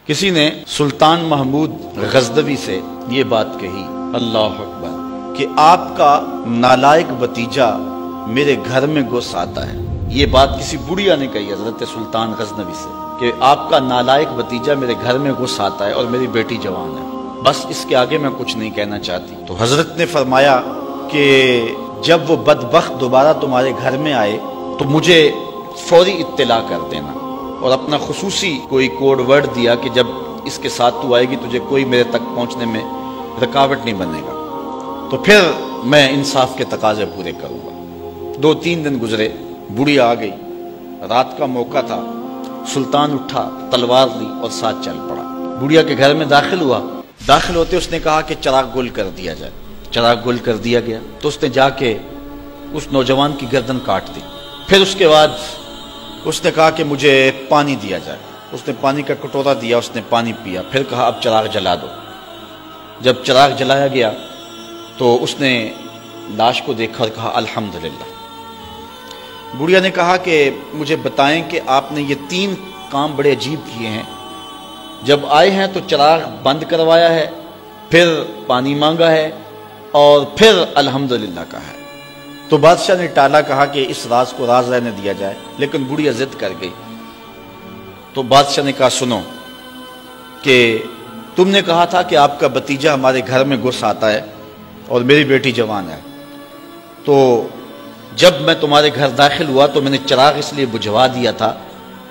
کسی نے سلطان محمود غزنوی سے یہ بات کہی، اللہ اکبر، کہ آپ کا نالائق بھتیجا میرے گھر میں گھس آتا ہے۔ یہ بات کسی بڑھیا نے کہی حضرت سلطان غزنوی سے کہ آپ کا نالائق بھتیجا میرے گھر میں گھس آتا ہے اور میری بیٹی جوان ہے، بس اس کے آگے میں کچھ نہیں کہنا چاہتی۔ تو حضرت نے فرمایا کہ جب وہ بدبخت دوبارہ تمہارے گھر میں آئے تو مجھے فوری اطلاع کر دینا، اور اپنا خصوصی کوئی کوڈ ورڈ دیا کہ جب اس کے ساتھ تو آئے گی تجھے کوئی میرے تک پہنچنے میں رکاوٹ نہیں بنے گا، تو پھر میں انصاف کے تقاضے پورے کروں گا۔ 2-3 دن گزرے، بڑھی آ گئی، رات کا موقع تھا، سلطان اٹھا، تلوار لی اور ساتھ چل پڑا۔ بڑھیا کے گھر میں داخل ہوا، داخل ہوتے اس نے کہا کہ چراغ گل کر دیا جائے۔ چراغ گل کر دیا گیا تو اس نے جا کے اس نوجوان کی گردن کاٹ دی۔ پھر اس کے بعد اس نے کہا کہ مجھے پانی دیا جائے۔ اس نے پانی کا کٹورا دیا، اس نے پانی پیا، پھر کہا اب چراغ جلا دو۔ جب چراغ جلایا گیا تو اس نے لاش کو دیکھا اور کہا الحمدللہ۔ بڑھیا نے کہا کہ مجھے بتائیں کہ آپ نے یہ 3 کام بڑے عجیب کیے ہیں، جب آئے ہیں تو چراغ بند کروایا ہے، پھر پانی مانگا ہے، اور پھر الحمدللہ کہا ہے۔ تو بادشاہ نے ٹالا، کہا کہ اس راز کو راز رہنے دیا جائے، لیکن بڑھیا ضد کر گئی۔ تو بادشاہ نے کہا سنو کہ تم نے کہا تھا کہ آپ کا بھتیجا ہمارے گھر میں گھس آتا ہے اور میری بیٹی جوان ہے، تو جب میں تمہارے گھر داخل ہوا تو میں نے چراغ اس لیے بجھوا دیا تھا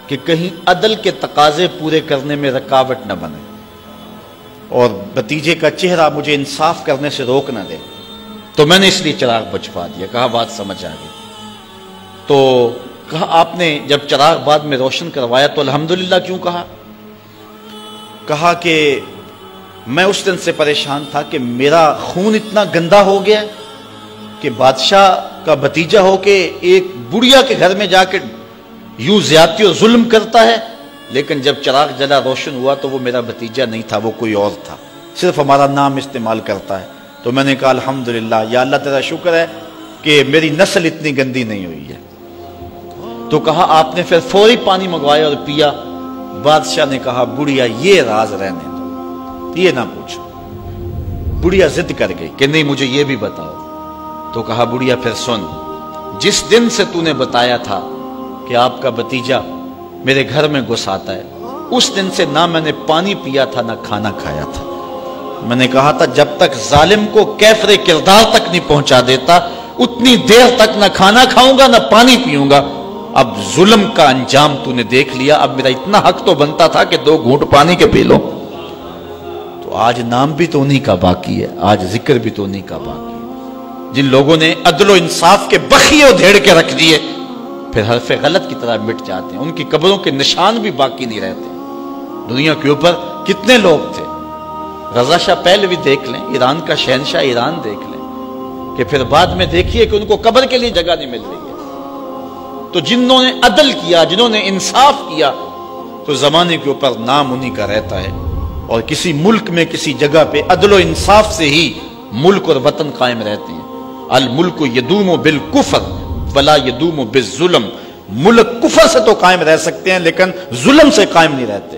کہ کہیں عدل کے تقاضے پورے کرنے میں رکاوٹ نہ بنے اور بھتیجے کا چہرہ مجھے انصاف کرنے سے روک نہ دے، تو میں نے اس لیے چراغ بجھوا دیا۔ کہا بات سمجھ آ گئی۔ تو کہا آپ نے جب چراغ بعد میں روشن کروایا تو الحمدللہ کیوں کہا؟ کہا کہ میں اس دن سے پریشان تھا کہ میرا خون اتنا گندا ہو گیا کہ بادشاہ کا بھتیجا ہو کے ایک بڑھیا کے گھر میں جا کے یوں زیادتی اور ظلم کرتا ہے، لیکن جب چراغ جلا روشن ہوا تو وہ میرا بھتیجا نہیں تھا، وہ کوئی اور تھا، صرف ہمارا نام استعمال کرتا ہے۔ تو میں نے کہا الحمدللہ، یا اللہ تیرا شکر ہے کہ میری نسل اتنی گندی نہیں ہوئی ہے۔ تو کہا آپ نے پھر فوری پانی منگوایا اور پیا۔ بادشاہ نے کہا بڑھیا یہ راز رہنے دو، یہ نہ پوچھو۔ بڑھیا ضد کر گئی کہ نہیں مجھے یہ بھی بتاؤ۔ تو کہا بڑھیا پھر سن، جس دن سے تو نے بتایا تھا کہ آپ کا بھتیجا میرے گھر میں گھس آتا ہے، اس دن سے نہ میں نے پانی پیا تھا نہ کھانا کھایا تھا۔ میں نے کہا تھا جب تک ظالم کو کیفر کردار تک نہیں پہنچا دیتا اتنی دیر تک نہ کھانا کھاؤں گا نہ پانی پیوں گا۔ اب ظلم کا انجام تو نے دیکھ لیا، اب میرا اتنا حق تو بنتا تھا کہ 2 گھونٹ پانی کے پی لو۔ تو آج نام بھی تو انہی کا باقی ہے، آج ذکر بھی تو انہی کا باقی ہے، جن لوگوں نے عدل و انصاف کے بخیے ادھیڑ کے رکھ دیے پھر حرف غلط کی طرح مٹ جاتے ہیں، ان کی قبروں کے نشان بھی باقی نہیں رہتے۔ دنیا کے اوپر کتنے لوگ تھے، رضا شاہ پہلوی دیکھ لیں، ایران کا شہنشاہ ایران دیکھ لیں، کہ پھر بعد میں دیکھیے کہ ان کو قبر کے لیے جگہ نہیں مل رہی ہے۔ تو جنہوں نے عدل کیا، جنہوں نے انصاف کیا، تو زمانے کے اوپر نام انہی کا رہتا ہے، اور کسی ملک میں کسی جگہ پہ عدل و انصاف سے ہی ملک اور وطن قائم رہتے ہیں۔ الملک یدوم بالکفر ولا یدوم بالظلم، ملک کفر سے تو قائم رہ سکتے ہیں لیکن ظلم سے قائم نہیں رہتے۔